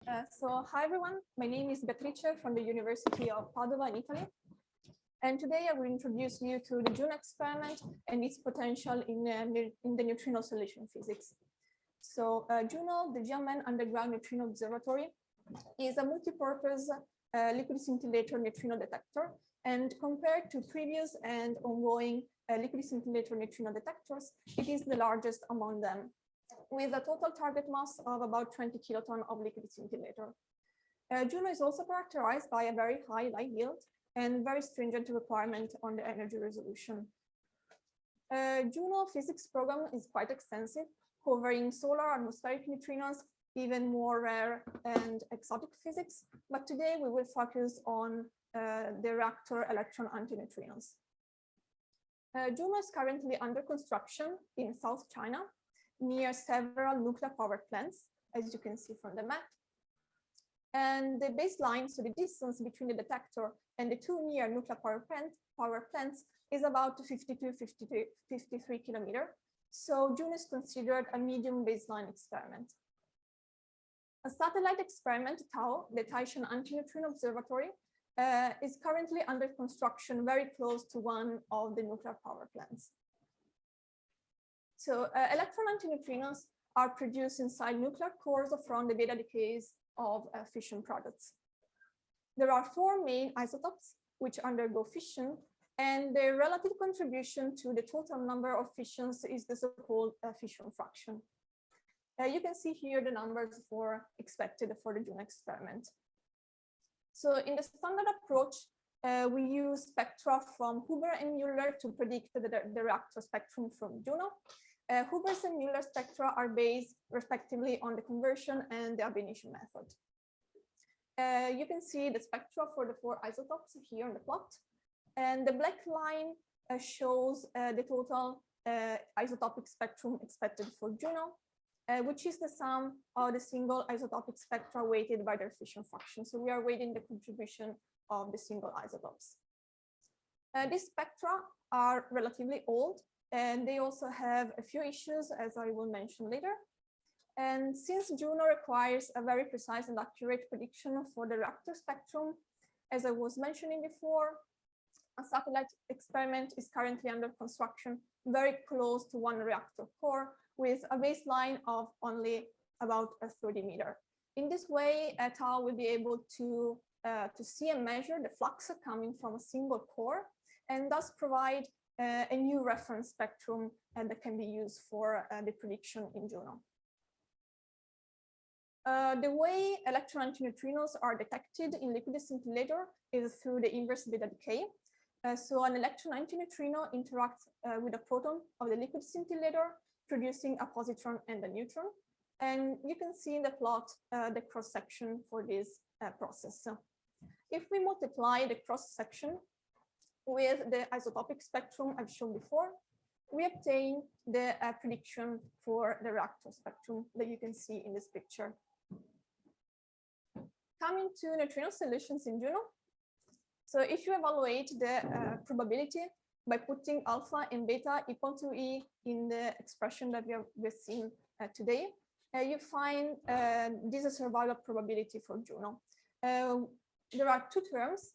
Hi everyone, my name is Beatrice from the University of Padova in Italy. And today I will introduce you to the JUNO experiment and its potential in the neutrino oscillation physics. So JUNO, the German Underground Neutrino Observatory, is a multi-purpose liquid scintillator neutrino detector. And compared to previous and ongoing liquid scintillator neutrino detectors, it is the largest among them, with a total target mass of about 20 kiloton of liquid scintillator. JUNO is also characterized by a very high light yield and very stringent requirement on the energy resolution. JUNO physics program is quite extensive, covering solar atmospheric neutrinos, even more rare and exotic physics. But today we will focus on the reactor electron antineutrinos. JUNO is currently under construction in South China, near several nuclear power plants, as you can see from the map. And the baseline, so the distance between the detector and the two near nuclear power plants is about 53 kilometers. So JUNO is considered a medium baseline experiment. A satellite experiment, TAO, the Taishan Antineutrino Observatory, is currently under construction very close to one of the nuclear power plants. So electron antineutrinos are produced inside nuclear cores from the beta decays of fission products. There are four main isotopes which undergo fission, and their relative contribution to the total number of fissions is the so-called fission fraction. You can see here the numbers expected for the JUNO experiment. So in the standard approach, we use spectra from Huber and Mueller to predict the reactor spectrum from JUNO. Huber's and Mueller spectra are based respectively on the conversion and the abination method. You can see the spectra for the four isotopes here on the plot. And the black line shows the total isotopic spectrum expected for JUNO, which is the sum of the single isotopic spectra weighted by their fission fraction. So we are weighting the contribution of the single isotopes. These spectra are relatively old, and they also have a few issues, as I will mention later. And since JUNO requires a very precise and accurate prediction for the reactor spectrum, as I was mentioning before, a satellite experiment is currently under construction very close to one reactor core with a baseline of only about 30 meters. In this way, TAO will be able to see and measure the flux coming from a single core, and thus provide a new reference spectrum that can be used for the prediction in JUNO. The way electron antineutrinos are detected in liquid scintillator is through the inverse beta decay. So an electron antineutrino interacts with a proton of the liquid scintillator, producing a positron and a neutron. And you can see in the plot the cross-section for this process. So if we multiply the cross-section with the isotopic spectrum I've shown before, we obtain the prediction for the reactor spectrum that you can see in this picture. Coming to neutrino solutions in JUNO. So if you evaluate the probability by putting alpha and beta equal to E in the expression that we've seen today, you find this is a survival probability for JUNO. There are two terms.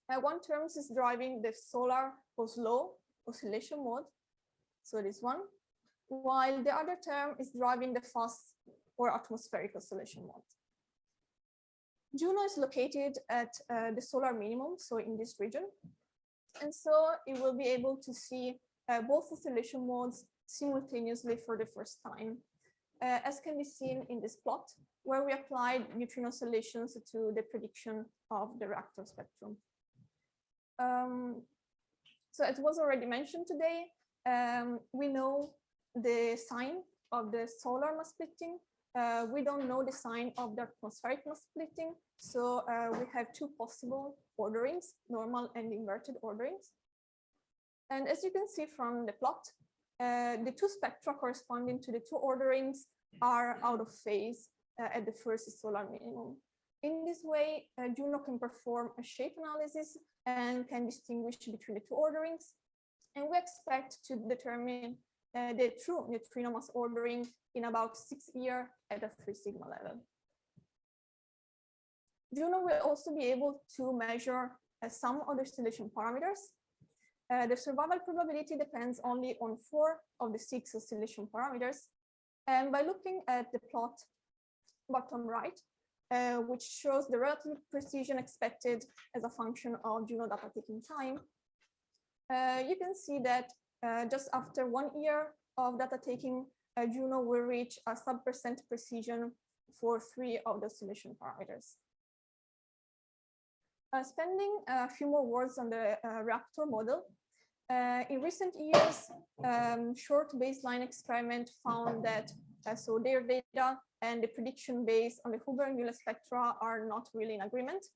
One term is driving the solar low oscillation mode, so this one, while the other term is driving the fast or atmospheric oscillation mode. JUNO is located at the solar minimum, so in this region, and so it will be able to see both oscillation modes simultaneously for the first time, as can be seen in this plot, where we applied neutrino oscillations to the prediction of the reactor spectrum. So it was already mentioned today, we know the sign of the solar mass splitting. We don't know the sign of the atmospheric mass splitting. So we have two possible orderings, normal and inverted orderings. And as you can see from the plot, the two spectra corresponding to the two orderings are out of phase at the first solar minimum. In this way, JUNO can perform a shape analysis and can distinguish between the two orderings. And we expect to determine the true neutrino mass ordering in about 6 years at a 3 sigma level. JUNO will also be able to measure some of the oscillation parameters. The survival probability depends only on 4 of the 6 oscillation parameters. And by looking at the plot bottom right, which shows the relative precision expected as a function of JUNO data taking time, you can see that just after 1 year of data taking, JUNO will reach a sub% precision for 3 of the oscillation parameters. Spending a few more words on the reactor model. In recent years, short baseline experiment found that so their data and the prediction based on the Huber and Mueller spectra are not really in agreement.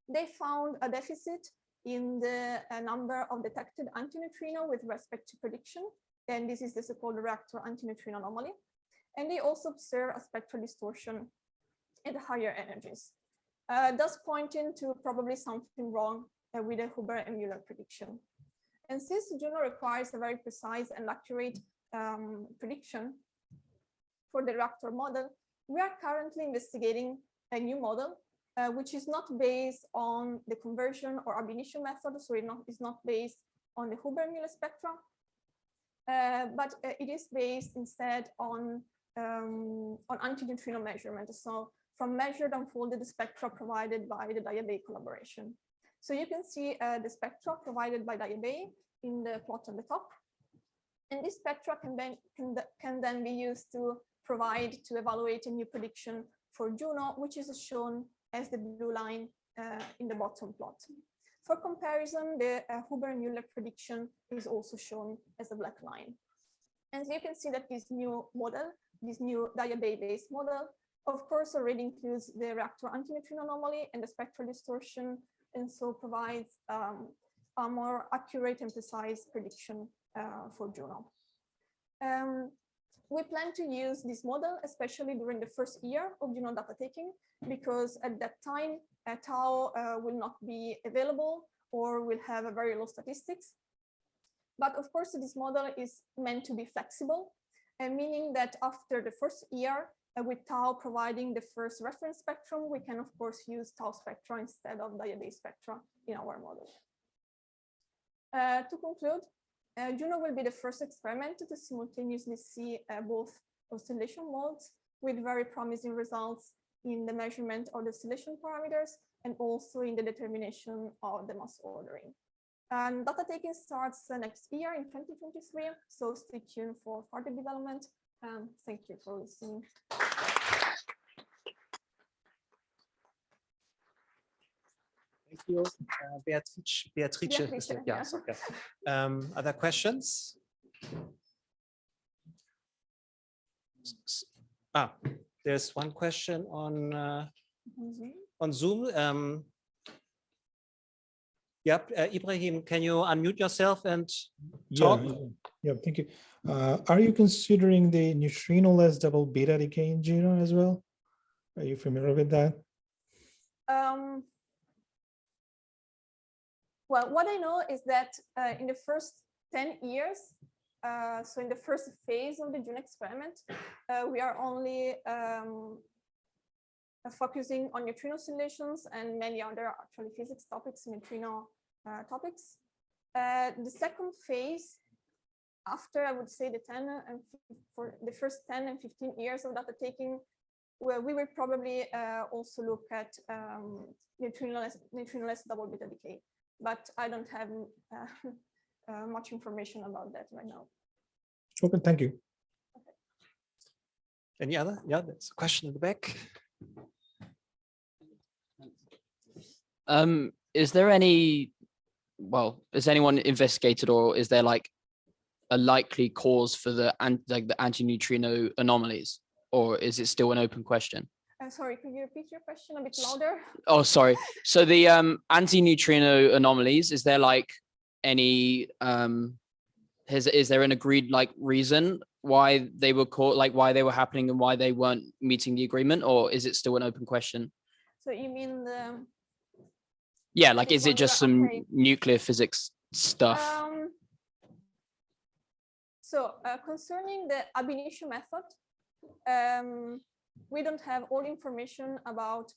They found a deficit in the number of detected antineutrino with respect to prediction. And this is the so-called reactor antineutrino anomaly. And they also observe a spectral distortion at higher energies, thus pointing to probably something wrong with the Huber and Mueller prediction. And since JUNO requires a very precise and accurate prediction for the reactor model, we are currently investigating a new model, which is not based on the conversion or ab initio method, so it's not based on the Huber and Mueller spectra, but it is based instead on antineutrino measurement. So from measured unfolded spectra provided by the Decay collaboration. So you can see the spectra provided by Decay in the plot on the top. And this spectra can then be used to evaluate a new prediction for JUNO, which is shown as the blue line in the bottom plot. For comparison, the Huber and Mueller prediction is also shown as a black line. And so you can see that this new model, this new Decay-based model, of course, already includes the reactor antineutrino anomaly and the spectral distortion, and so provides a more accurate and precise prediction for JUNO. We plan to use this model, especially during the first year of JUNO data taking, because at that time, tau will not be available or will have a very low statistics. But of course, this model is meant to be flexible, meaning that after the first year, with tau providing the first reference spectrum, we can of course use tau spectra instead of Decay spectra in our model. To conclude, JUNO will be the first experiment to simultaneously see both oscillation modes with very promising results in the measurement of the oscillation parameters and also in the determination of the mass ordering. And data taking starts next year in 2023, so stay tuned for further development. Thank you for listening. Thank you, Beatrice. Yes, okay. Other questions? There's one question on Zoom. Yep, Ibrahim, can you unmute yourself and talk? Yeah, thank you. Are you considering the neutrino-less double beta decay in JUNO as well? Are you familiar with that? Well, what I know is that in the first 10 years, so in the first phase of the JUNO experiment, we are only focusing on neutrino oscillations and many other actually physics topics, neutrino topics. The second phase, after I would say for the first 10 and 15 years of data taking, where we will probably also look at neutrino-less double beta decay. But I don't have much information about that right now. Okay, thank you. Okay. Any other? Yeah, there's a question in the back. Is there any, well, has anyone investigated, or is there like a likely cause for the antineutrino anomalies, or is it still an open question? Sorry, could you repeat your question a bit louder? Oh, sorry. So the antineutrino anomalies, is there like any, is there an agreed like reason why they were caught, like why they were happening and why they weren't meeting the agreement, or is it still an open question? So you mean the... Yeah, like is it just some nuclear physics stuff? Concerning the ab initio method, we don't have all information about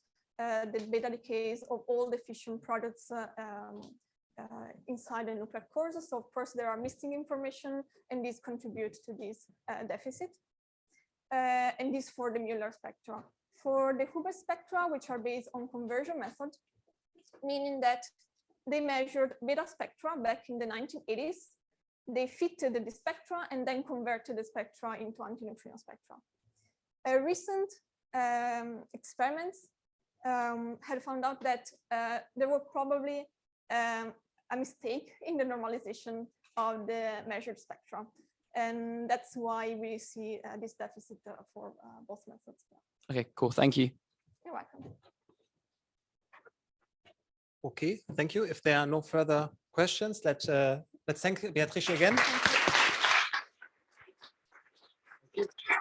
the beta decays of all the fission products inside the nuclear cores. So of course there are missing information, and these contribute to this deficit. And this for the Mueller spectra. For the Huber spectra, which are based on conversion method, meaning that they measured beta spectra back in the 1980s, they fitted the spectra and then converted the spectra into antineutrino spectra. Recent experiments had found out that there were probably a mistake in the normalization of the measured spectra. And that's why we see this deficit for both methods. Okay, cool. Thank you. You're welcome. Okay, thank you. If there are no further questions, let's thank Beatrice again. Thank you.